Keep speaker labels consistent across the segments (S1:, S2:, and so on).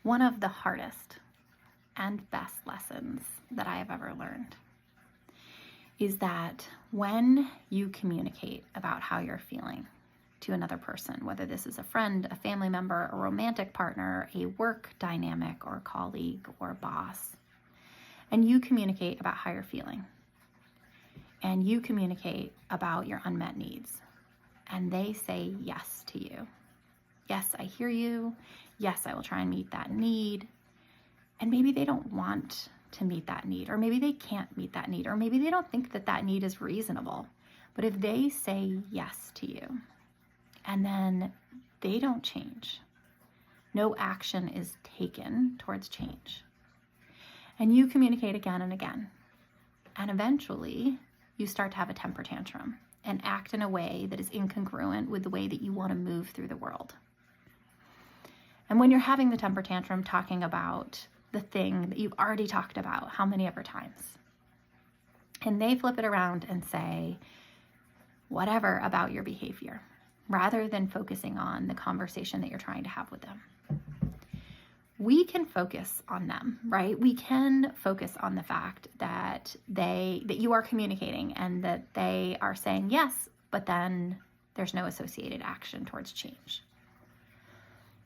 S1: One of the hardest and best lessons that I have ever learned is that when you communicate about how you're feeling to another person, whether this is a friend, a family member, a romantic partner, a work dynamic or colleague or boss, and you communicate about how you're feeling, and you communicate about your unmet needs, and they say yes to you. Yes, I hear you. Yes, I will try and meet that need. And maybe they don't want to meet that need, or maybe they can't meet that need, or maybe they don't think that that need is reasonable. But if they say yes to you, and then they don't change, no action is taken towards change, and you communicate again and again, and eventually you start to have a temper tantrum and act in a way that is incongruent with the way that you want to move through the world. And when you're having the temper tantrum, talking about the thing that you've already talked about how many ever times, and they flip it around and say whatever about your behavior, rather than focusing on the conversation that you're trying to have with them, we can focus on them, right? We can focus on the fact that you are communicating and that they are saying yes, but then there's no associated action towards change.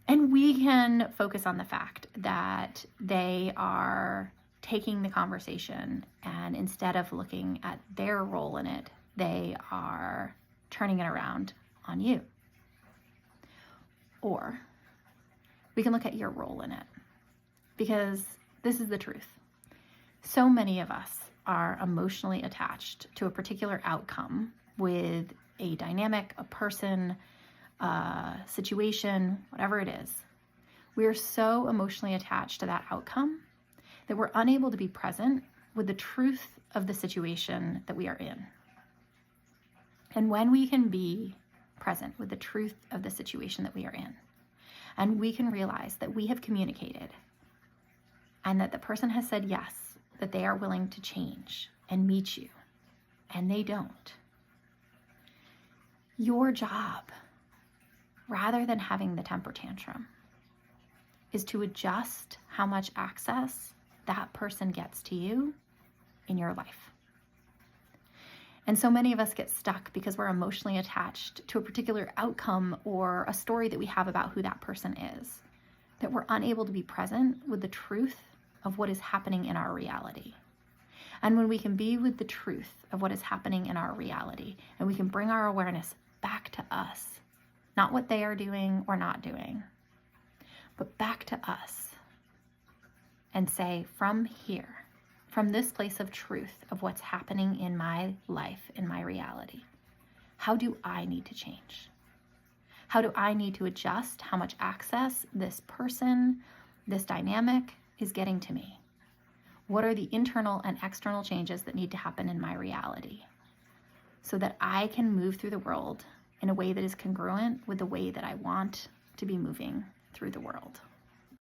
S1: And we can focus on the fact that they are taking the conversation, and instead of looking at their role in it, they are turning it around on you. Or we can look at your role in it, because this is the truth. So many of us are emotionally attached to a particular outcome with a dynamic, a person, situation, whatever it is. We are so emotionally attached to that outcome that we're unable to be present with the truth of the situation that we are in. And when we can be present with the truth of the situation that we are in, and we can realize that we have communicated and that the person has said yes, that they are willing to change and meet you, and they don't, your job, rather than having the temper tantrum, is to adjust how much access that person gets to you in your life. And so many of us get stuck because we're emotionally attached to a particular outcome or a story that we have about who that person is, that we're unable to be present with the truth of what is happening in our reality. And when we can be with the truth of what is happening in our reality, and we can bring our awareness back to us, not what they are doing or not doing, but back to us, and say, from here, from this place of truth of what's happening in my life, in my reality, how do I need to change? How do I need to adjust how much access this person, this dynamic is getting to me? What are the internal and external changes that need to happen in my reality so that I can move through the world in a way that is congruent with the way that I want to be moving through the world?